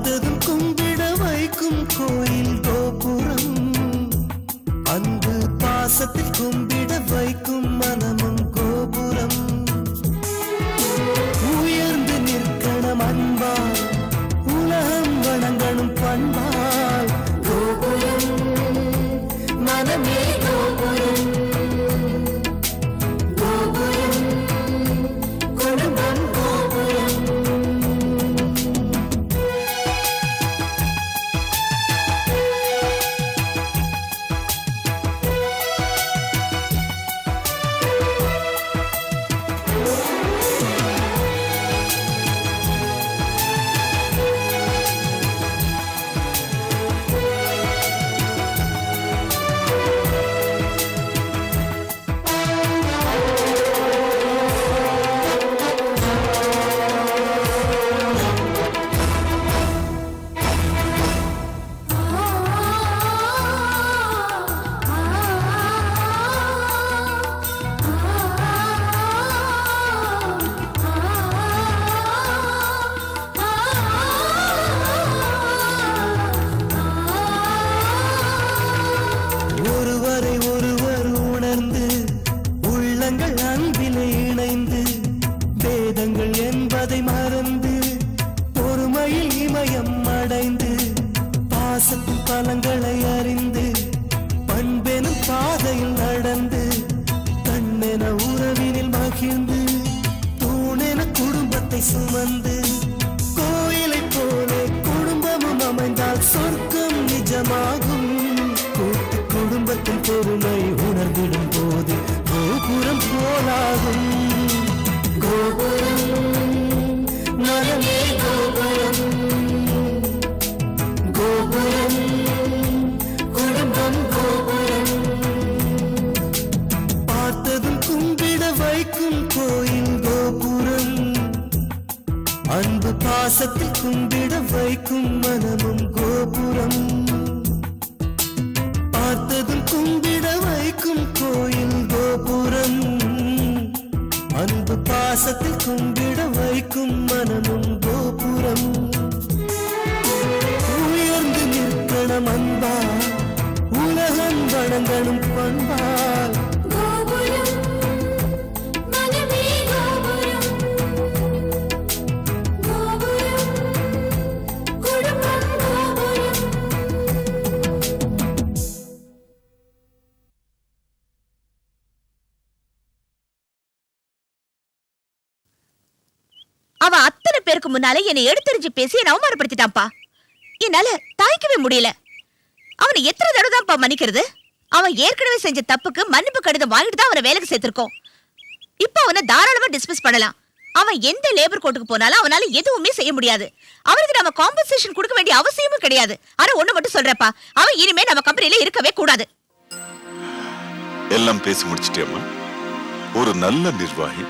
பார்த்ததும் கும்பிட வைக்கும் கோயில் கோபுரம், அன்பு பாசத்தில் கும்பிட வைக்கும் மனமும் கோபுரம். உயர்ந்து நிற்கணும் அன்பால், உலகம் வணங்கணும் பண்பால். கோபுரம் மனமே கோபுரம், கோபுரம் குடும்பம் கோபுரம். ஒருவரை ஒருவர் உணர்ந்து உள்ளங்கள் அன்பிலே இணைந்து, வேதங்கள் என்பதை மறந்து பொறுமையில் இமயம் அடைந்து, பாசத்தின் பலங்களை அறிந்து பண்பெனும் பாதையில் நடந்து, கண்ணென உறவினில் மகிழ்ந்து தூணென குடும்பத்தை சுமந்து, கோயிலை போலே குடும்பமும் அமைந்தால் சொர்க்கம் நிஜமாகும். கூட்டு குடும்பத்தின் பொறுமை உணர்ந்திடும் போது கோபுரம் போலாகும். கோபுரம் மனமே கோபுரம், கோபுரம் குடும்பம் கோபுரம். பார்த்ததும் கும்பிட வைக்கும் கோயில் கோபுரம், அன்பு பாசத்தில் கும்பிட வைக்கும் மனமும் கோபுரம். பார்த்ததும் கும்பிட வைக்கும் கோயில் கோபுரம், அன்பு பாசத்தில் கும்பிட வைக்கும் மனமும் கோபுரம். உயர்ந்து நிற்கணும் அன்பால், உலகம் வணங்கணும் பண்பால். அவன் அத்தனை பேருக்கு முன்னாலே என்னை எடுத்தறிஞ்சு பேசி என்ன அவமானப்படுத்திட்டான்ப்பா. என்னால தாய்க்கவே முடியல. அவனை எத்தனை தடவை தான்ப்பா மன்னிக்கிறது? அவன் ஏற்கனவே செஞ்ச தப்புக்கு மன்னிப்பு கடிதம் வாங்கிட்டு தான் அவனை வேலைக்கு சேர்த்திருக்கோம். இப்ப அவனை தாராளமா டிஸ்மிஸ் பண்ணலாம். அவன் எந்த லேபர் கோர்ட்டுக்கு போனாலும் அவனால எதுவுமே செய்ய முடியாது. அவனுக்கு நம்ம காம்பன்சேஷன் கொடுக்க வேண்டிய அவசியமும் கிடையாது. ஆனா ஒண்ணு மட்டும் சொல்றப்பா, அவன் இனிமே நம்ம கம்பெனில இருக்கவே கூடாது. எல்லாம் பேசி முடிச்சிட்டேம்மா. ஒரு நல்ல நிர்வாகி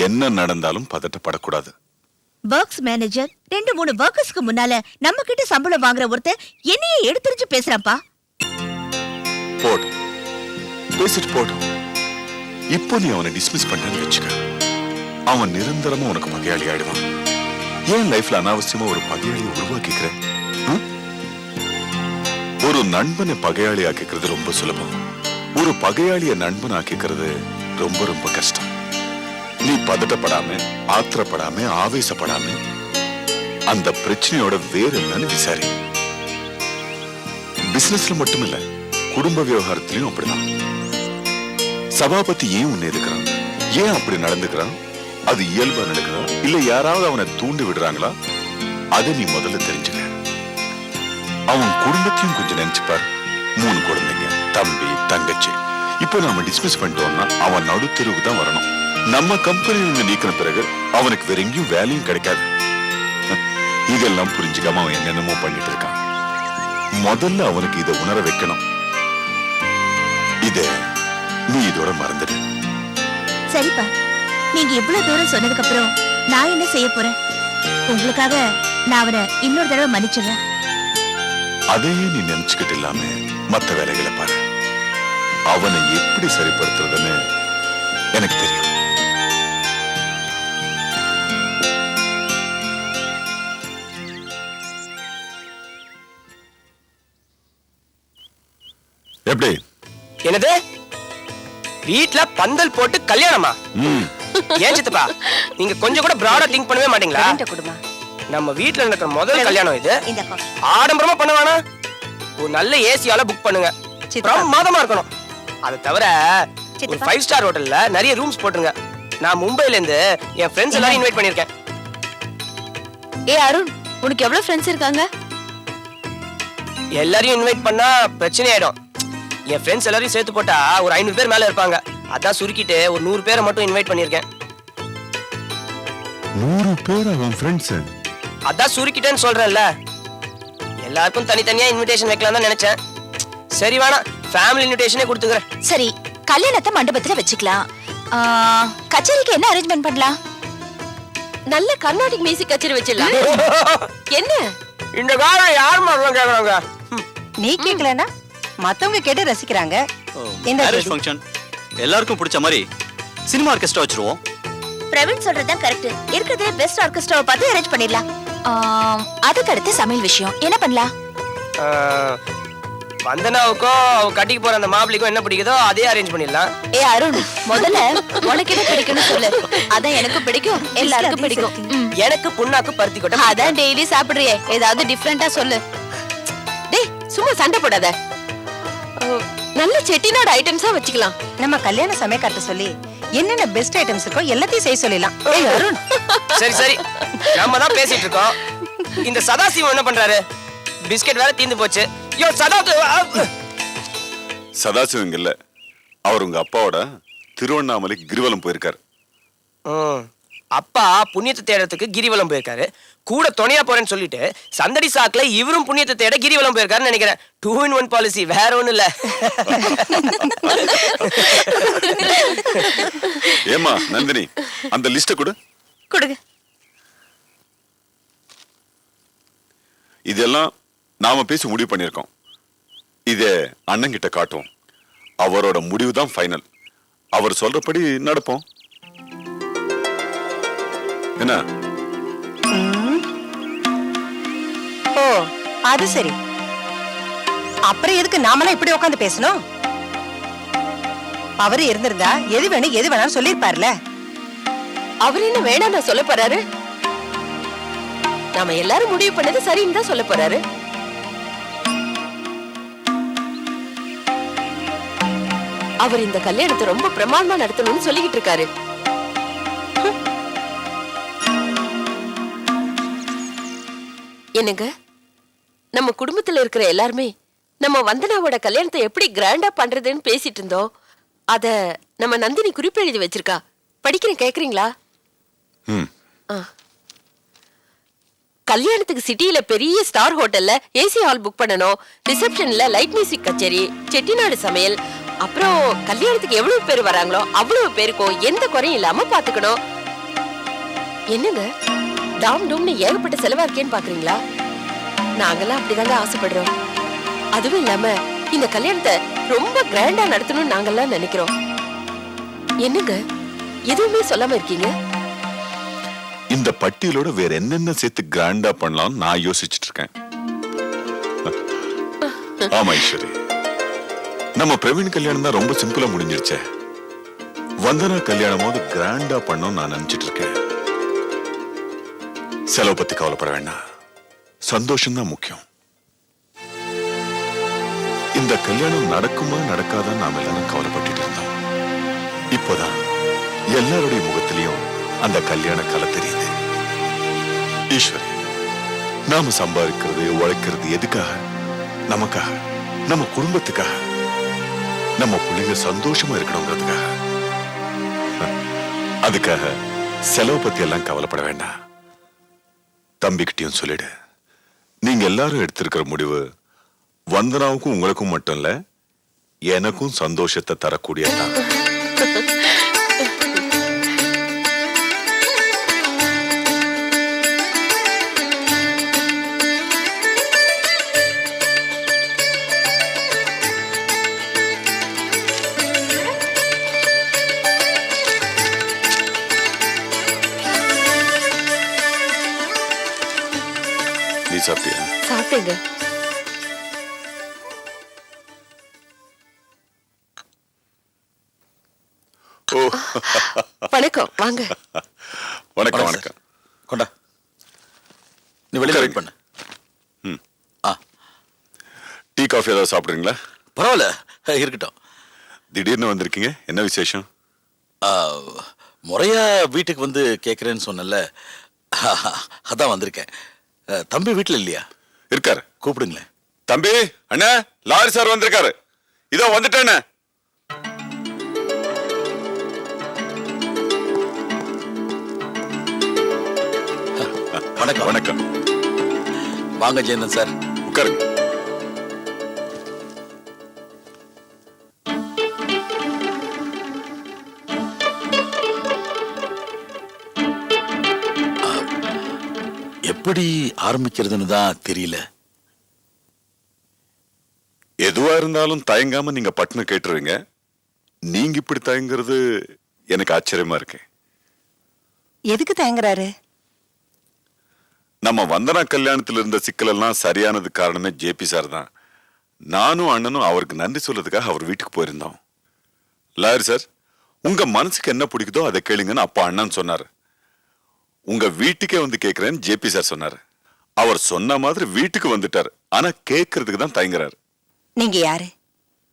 என்ன நடந்தாலும் பதட்டப்படக்கூடாது. வர்க்ஸ் மேனேஜர் 2-3 வர்க்கர்ஸ்க்கு முன்னால நம்ம கிட்ட சம்பளம் வாங்குற ஒருத்தர் என்னையே எடுத்துரிஞ்சு பேசுறான்ப்பா. போடு, பேசிட்டு போடு. இப்போ நீ அவனை டிஸ்மிஸ் பண்ணன்னு வச்சுக்க, அவன் நிரந்தரமா உனக்கு பகையாளி ஆயிடுவான். ஏன் லைஃப்ல அனாவசியமா ஒரு பகையாளியை உருவாக்கிக்கிற? ஒரு நண்பனை பகையாளி ஆக்கிக்கிறது ரொம்ப சுலபம், ஒரு பகையாளிய நண்பன் ஆக்கிக்கிறது ரொம்ப ரொம்ப கஷ்டம். நீ பதட்டப்படாம, ஆத்திரப்படாம, ஆவேசப்படாம அந்த பிரச்சனையோட வேற என்னன்னு விசாரி. பிசினஸ்ல மட்டும் இல்ல, குடும்ப விவகாரத்திலையும் அப்படிதான். சபாபதி ஏன் உன்னை எதுக்குறான்? ஏன் அப்படி நடந்துக்கிறான்? அது இயல்பா நடக்குதா இல்ல யாராவது அவனை தூண்டி விடுறாங்களா? அதை நீ முதல்ல தெரிஞ்சுக்க. அவன் குடும்பத்தையும் கொஞ்சம் நினைச்சுப்பார். 3 குழந்தைங்க, தம்பி, தங்கச்சி. இப்போ நாம டிஸ்மிஸ் பண்ணிட்டோம்னா அவன் நடுத்தெருவுக்கு தான் வரணும். நம்ம கம்பெனியிலிருந்து நீக்கின பிறகு அவனுக்கு வேற எங்கேயும் வேலையும் கிடைக்காது. இதெல்லாம் புரிஞ்சுக்காம அவன் என்னென்னமோ பண்ணிட்டு இருக்கான். முதல்ல அவனுக்கு இதை உணர வைக்கணும். இத நீ இதோட மறந்துடு. சரிப்பா, நீங்க இவ்வளவு தூரம் சொன்னதுக்கு அப்புறம் நான் என்ன செய்ய போறேன்? உங்களுக்காக நான் அவரை இன்னொரு தடவை மன்னிச்சிடுறேன். அதையே நீ நினைச்சுக்கிட்டு இல்லாம மத்த வேலைகளை பாரு. அவனை எப்படி சரிப்படுத்துறதுன்னு எனக்கு தெரியும். எப்படி? என்னது? வீட்ல பந்தல் போட்டு கல்யாணமா? ஏன் சித்தப்பா நீங்க கொஞ்சம் கூட பிராடா திங்க் பண்ணவே மாட்டீங்களா? நம்ம வீட்ல நடக்கிற முதல் கல்யாணம் இது. ஆடம்பரமா பண்ண வேணாம், ஒரு நல்ல ஏசியால புக் பண்ணுங்க, பிரமாதமா இருக்கணும். அது தவிர ஒரு 5 ஸ்டார் ஹோட்டல்ல நிறைய ரூம்ஸ் போட்டுருங்க. நான் மும்பைல இருந்து என் ஃப்ரெண்ட்ஸ் எல்லாரும் இன்வைட் பண்ணிருக்கேன். அருண், உனக்கு எவ்வளவு ஃப்ரெண்ட்ஸ் இருக்காங்க? எல்லாரையும் இன்வைட் பண்ணா பிரச்சனை ஆயிடும். என் ஃப்ரெண்ட்ஸ் எல்லாரையும் சேர்த்து போட்டா ஒரு 500 பேர் மேல இருப்பாங்க. அதான் சுருக்கிட்டு ஒரு 100 பேரை மட்டும் இன்வைட் பண்ணிருக்கேன். 100 பேர் அவன் ஃப்ரெண்ட்ஸ்? அதான் சுருக்கிட்டேன்னு சொல்றேன்ல. எல்லாருக்கும் தனித்தனியா இன்விடேஷன் வைக்கலாம் தான் நினைச்சேன். சரி வேணாம், ஃபேமிலி இன்விடேஷனே கொடுத்துக்கிறேன். சரி, கல்யாணத்தை மண்டபத்துல வச்சுக்கலாம். கச்சேரிக்கு என்ன அரேஞ்ச்மெண்ட் பண்ணலாம்? நல்ல கர்நாடிக் மியூசிக் கச்சேரி வச்சிடலாம். என்ன இந்த காலம் யார் மாதிரி கேக்குறாங்க? நீ கேக்கலனா மத்தவங்க கேட்டு ரசிக்கிறாங்க. இந்த மேரேஜ் ஃபங்க்ஷன் எல்லாருக்கும் பிடிச்ச மாதிரி சினிமா ஆர்கெஸ்ட்ரா வச்சிருவோம். பிரவீன் சொல்றதுதான் கரெக்ட். இருக்கிறதுல பெஸ்ட் ஆர்கெஸ்ட்ராவை பார்த்து அரேஞ்ச் பண்ணிடலாம். அதுக்கு அடுத்து சமையல் விஷயம் என்ன பண்ணலாம்? வந்தனாவுக்கும் அவ கட்டிக்கு போற அந்த மாப்பிளைக்கும் என்ன பிடிக்குதோ அதே அரேஞ்ச் பண்ணிடலாம். அருண், முதல்ல உனக்கு என்ன பிடிக்கும்னு சொல்லு. அதான் எனக்கு பிடிக்கும், எல்லாருக்கும் பிடிக்கும். எனக்கு புண்ணாக்கு பருத்தி கொட்டை. அதான் டெய்லி சாப்பிடுறியே, ஏதாவது டிஃபரெண்டா சொல்லு. டேய், சும்மா சண்டை போடாத. நல்ல செட்டிநாடு ஐட்டம்ஸா வச்சுக்கலாம். நம்ம கல்யாண சமையக்காரட்ட சொல்லி என்னென்ன பெஸ்ட் ஐட்டம்ஸ் இருக்கோ எல்லாத்தையும் செய்ய சொல்லிடலாம். அருண், சரி சரி, நம்ம தான் பேசிட்டு இருக்கோம். இந்த சதாசிவம் என்ன பண்றாரு? பிஸ்கட் வேற தீந்து போச்சு. யோ சதாசிவம் இல்ல, அவர் உங்க அப்பாவோட திருவண்ணாமலை கிரிவலம் போயிருக்காரு. அப்பா புண்ணியத்தை தேடறதுக்கு கிரிவலம் போயிருக்காரு. கூட துணையா போறேன்னு சொல்லிட்டு சந்தடி சாக்குல இவரும் புண்ணியத்தை தேட கிரிவலம் போயிருக்காருன்னு நினைக்கிறேன். 2 in 1 பாலிசி, வேற ஒண்ணு இல்ல. ஏமா நந்தினி, அந்த லிஸ்ட கொடு. கொடுங்க. இதெல்லாம் நாம பேசி முடிவு பண்ணிருக்கோம். இத அண்ணன் கிட்ட காட்டுவோம். அவரோட முடிவு தான் ஃபைனல். அவர் சொல்றபடி நடப்போம். என்ன? ஓ அது சரி. அப்புறம் எதுக்கு நாமெல்லாம் இப்படி உட்காந்து பேசணும்? அவரு இருந்திருந்தா எது வேணும் எது வேணாலும் சொல்லிருப்பார்ல. அவர் என்ன வேணாம் நான் சொல்ல போறாரு? நாம எல்லாரும் முடிவு பண்ணது சரின்னு தான் சொல்ல போறாரு. அவர் இந்த கல்யாணத்தை ரொம்ப பிரமாதமா நடத்தணும்னு சொல்லிக்கிட்டு இருக்காரு. என்னங்க, நம்ம குடும்பத்துல இருக்கிற எல்லாருமே நம்ம வந்தனாவோட கல்யாணத்தை எப்படி கிராண்டா பண்றதுன்னு பேசிட்டு இருந்தோம். அத நம்ம நந்தினி குறிப்பு எழுதி வச்சிருக்கா. படிக்கிறேன், கேக்குறீங்களா? கல்யாணத்துக்கு சிட்டியில பெரிய ஸ்டார் ஹோட்டல்ல ஏசி ஹால் புக் பண்ணணும். ரிசப்ஷன்ல லைட் மியூசிக் கச்சேரி, செட்டிநாடு சமையல், அப்புறம் கல்யாணத்துக்கு எவ்வளவு பேர் வராங்களோ அவ்வளவு பேருக்கும் எந்த குறையும் இல்லாம பாத்துக்கணும். என்னங்க டாம் டூம்னு ஏகப்பட்ட செலவா இருக்கேன்னு பாக்குறீங்களா? நாங்கெல்லாம் அப்படிதாங்க ஆசைப்படுறோம். அதுவும் இல்லாம இந்த கல்யாணத்தை ரொம்ப கிராண்டா நடத்தணும்னு நாங்கெல்லாம் நினைக்கிறோம். என்னங்க எதுவுமே சொல்லாம இருக்கீங்க? இந்த பட்டியலோட வேற என்னென்ன சேர்த்து கிராண்டா பண்ணலாம் நான் யோசிச்சுட்டு இருக்கேன். ஆமா ஈஸ்வரி, நம்ம பிரவீன் கல்யாணம் தான் ரொம்ப சிம்பிளா முடிஞ்சிருச்சே. வந்தனா கல்யாணமாவது கிராண்டா பண்ணணும் நான் நினைச்சிட்டு இருக்கேன். செலவு பத்தி கவலைப்பட வேண்டாம், சந்தோஷம் தான் முக்கியம். இந்த கல்யாணம் நடக்குமா நடக்காதா நாம எல்லாரும் கவலைப்பட்டு இருந்தோம். இப்போதான் எல்லாருடைய முகத்திலையும் அந்த கல்யாண கலை தெரியுது. ஈஸ்வரி, நாம சம்பாதிக்கிறது உழைக்கிறது எதுக்காக? நமக்காக, நம்ம குடும்பத்துக்காக, நம்ம பிள்ளைங்க சந்தோஷமா இருக்கணுங்கிறதுக்காக. அதுக்காக செலவு பத்தி எல்லாம் கவலைப்பட வேண்டாம். தம்பிக்கிட்டையும் சொல்லிடு, நீங்க எல்லாரும் எடுத்திருக்கிற முடிவு வந்தனாவுக்கும் உங்களுக்கும் மட்டும் இல்ல, எனக்கும் சந்தோஷத்தை தரக்கூடியதான். நீ சாப்பிட்டியா? சாப்பிட்டேங்க. வணக்கம் வாங்க. வணக்கம் வணக்கம். கொண்டா, நீ வெளியில வெயிட் பண்ணு. டீ காஃபி ஏதாவது சாப்பிடுறீங்களா? பரவாயில்ல, இருக்கட்டும். திடீர்னு வந்திருக்கீங்க, என்ன விசேஷம்? முறையா வீட்டுக்கு வந்து கேட்குறேன்னு சொன்னல, அதான் வந்திருக்கேன். தம்பி வீட்டில் இல்லையா? இருக்காரு. கூப்பிடுங்களேன். தம்பி, அண்ணா, லாரி சார் வந்திருக்காரு. இதோ வந்துட்டேண்ணே. வணக்கம். வணக்கம். வாங்க ஜெயந்தன் சார், உட்காருங்க. எப்படி ஆரம்பிக்கிறதுன்னு தான் தெரியல. எதுவா இருந்தாலும் தயங்காம நீங்க பட்டுன்னு கேட்டுருவீங்க. நீங்க இப்படி தயங்குறது எனக்கு ஆச்சரியமா இருக்கு. எதுக்கு தயங்குறாரு? நம்ம வந்தனா கல்யாணத்துல இருந்த சிக்கல் எல்லாம் சரியானது காரணமே ஜேபி சார் தான். நானும் அண்ணனும் அவருக்கு நன்றி சொல்றதுக்காக அவர் வீட்டுக்கு போயிருந்தோம். லாயர் சார், உங்க மனசுக்கு என்ன பிடிக்குதோ அதை கேளுங்கன்னு அப்பா அண்ணன் சொன்னாரு. உங்க வீட்டுக்கே வந்து கேட்கிறேன்னு ஜேபி சார் சொன்னாரு. அவர் சொன்ன மாதிரி வீட்டுக்கு வந்துட்டாரு. ஆனா கேட்கறதுக்கு தான் தயங்குறாரு. நீங்க யாரு?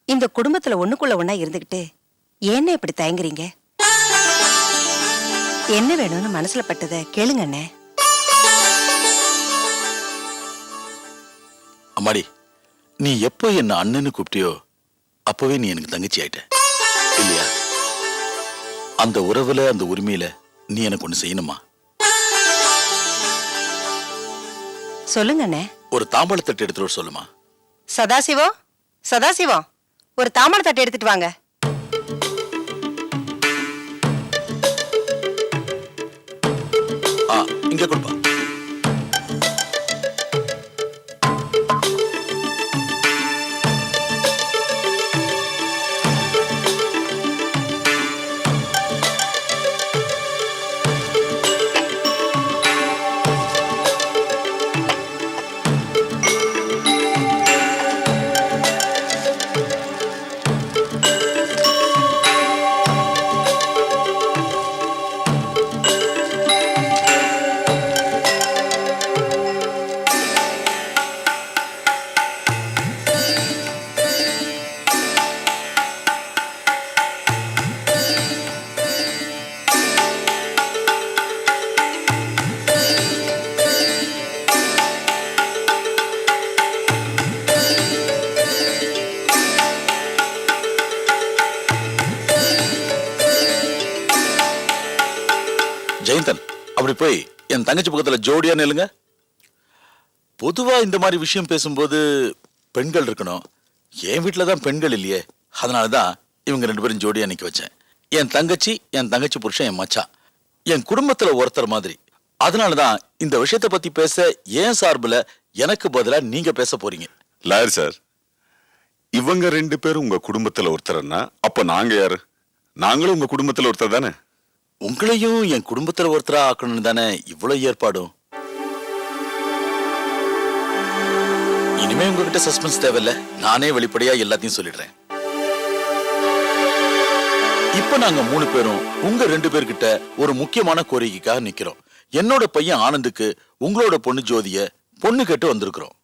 இந்த குடும்பத்துல ஒண்ணுக்குள்ள ஒண்ணா இருந்துகிட்டு ஏன்னு இப்படி தயங்குறீங்க? என்ன வேணும்னு மனசுல பட்டதை கேளுங்க அண்ணே. அம்மாடி, நீ எப்போ என்ன அண்ணன்னு கூப்பிட்டியோ அப்பவே நீ எனக்கு தங்கச்சி ஆயிட்ட இல்லையா? அந்த உறவுல, அந்த உரிமையில நீ எனக்கு ஒண்ணு செய்யணுமா? சொல்லுங்க அண்ணே. ஒரு தாம்பாளத்தட்டு எடுத்துட்டு வர சொல்லுமா. சதாசிவம், சதாசிவம், ஒரு தாமரை தட்டை எடுத்துட்டு வாங்க. இங்க கொடுப்பா. ஜெயந்தன், அப்படி போய் என் தங்கச்சி பக்கத்துல ஜோடியா நில்லுங்க. பொதுவா இந்த மாதிரி விஷயம் பேசும்போது பெண்கள் இருக்கணும். என் வீட்டுல தான் பெண்கள் இல்லையே, அதனாலதான் இவங்க ரெண்டு பேரும் ஜோடியா நிக்க வச்சேன். என் தங்கச்சி புருஷன் என் மச்சான், என் குடும்பத்துல ஒருத்தர் மாதிரி. அதனாலதான் இந்த விஷயத்தை பத்தி பேச ஏன் சார்புல எனக்கு பதிலா நீங்க பேச போறீங்க. லாயர் சார், இவங்க ரெண்டு பேரும் உங்க குடும்பத்துல ஒருத்தர்னா அப்ப நாங்க யாரு? நாங்களும் உங்க குடும்பத்துல ஒருத்தர் தானே. உங்களையும் என் குடும்பத்துல ஒருத்தரா ஆக்கணும் தானே இவ்வளவு ஏற்பாடும். இனிமே உங்ககிட்ட சஸ்பென்ஸ் தேவையில்ல, நானே வெளிப்படையா எல்லாத்தையும் சொல்லிடுறேன். இப்ப நாங்க 3 பேரும் உங்க 2 பேர்கிட்ட ஒரு முக்கியமான கோரிக்கைக்காக நிக்கிறோம். என்னோட பையன் ஆனந்துக்கு உங்களோட பொண்ணு ஜோதிய பொண்ணு கேட்டு வந்திருக்கிறோம்.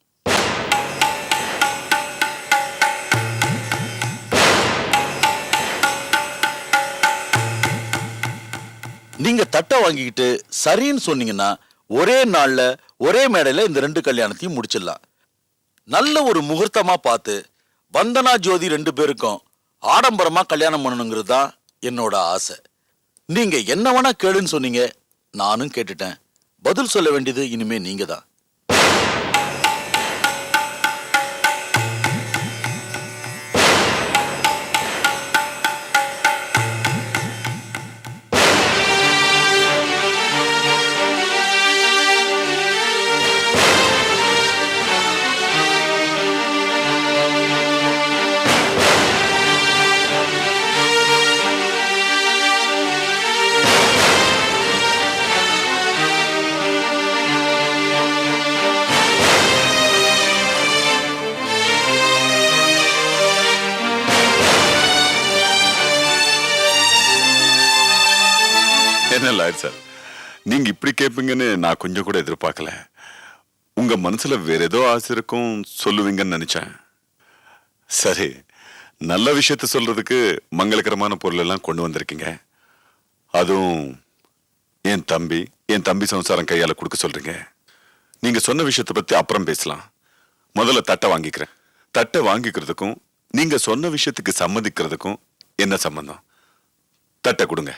நீங்க தட்டை வாங்கிக்கிட்டு சரின்னு சொன்னீங்கன்னா ஒரே நாள்ல ஒரே மேடையில இந்த 2 கல்யாணத்தையும் முடிச்சிடலாம். நல்ல ஒரு முகூர்த்தமா பார்த்து வந்தனா ஜோதி 2 பேருக்கும் ஆடம்பரமா கல்யாணம் பண்ணணுங்கிறது தான் என்னோட ஆசை. நீங்க என்ன வேணா கேளுன்னு சொன்னீங்க, நானும் கேட்டுட்டேன். பதில் சொல்ல வேண்டியது இனிமே நீங்க தான். லாயர் சார், நீங்க இப்படி கேட்பீங்கன்னு நான் கொஞ்சம் கூட எதிர்பார்க்கல. உங்க மனசுல வேற ஏதோ ஆசை இருக்கும் சொல்லுவீங்கன்னு நினைச்சேன். சரி, நல்ல விஷயத்த சொல்றதுக்கு மங்களகரமான பொருள் எல்லாம் கொண்டு வந்திருக்கீங்க. அதுவும் என் தம்பி சம்சாரம் கையால கொடுக்க சொல்றீங்க. நீங்க சொன்ன விஷயத்தை பத்தி அப்புறம் பேசலாம். முதல்ல தட்டை வாங்கிக்கிறேன். தட்டை வாங்கிக்கிறதுக்கும் நீங்க சொன்ன விஷயத்துக்கு சம்மதிக்கிறதுக்கும் என்ன சம்பந்தம்? தட்டை கொடுங்க.